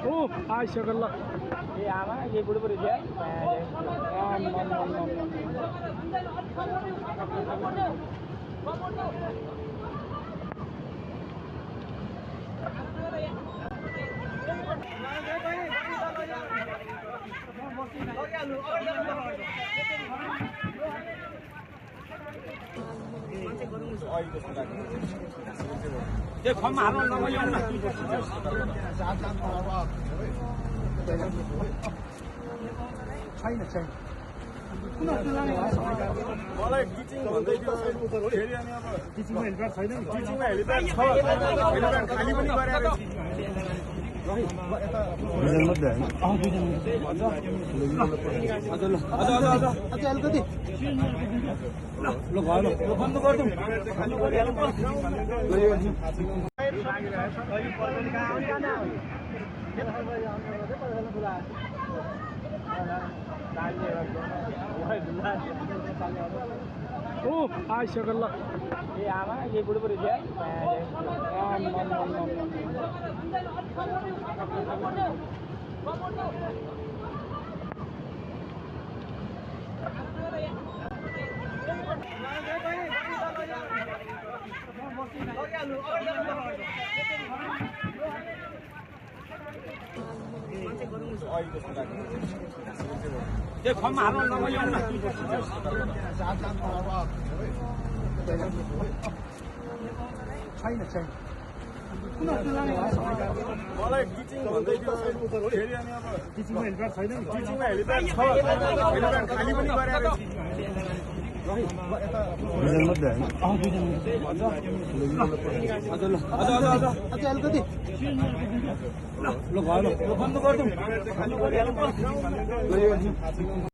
Oh, आइसक्यो ए आमा के बुढी थियो त्यो फर्म हाल्नु नगइआउनु न छैन छैन मलाई टिचिङ भन्दै थियो फेरि अनि अब टिचिङमा हेलिप्याड छैन नि टिचिङमा हेलिप्याड छ हेलिप्याड खाली पनि गरेर अलिकति Oh, आइसक्यो ए आमा के बुढी थियो त्यो फर्म हाल्नु नगइआउनु न छैन छैन मलाई टिचिङ भन्दै थियो फेरि अनि अब टिचिङमा हेलिप्याड छैन नि टिचिङमा हेलिप्याड छ हेलिप्याड खाली पनि गरेर अलिकति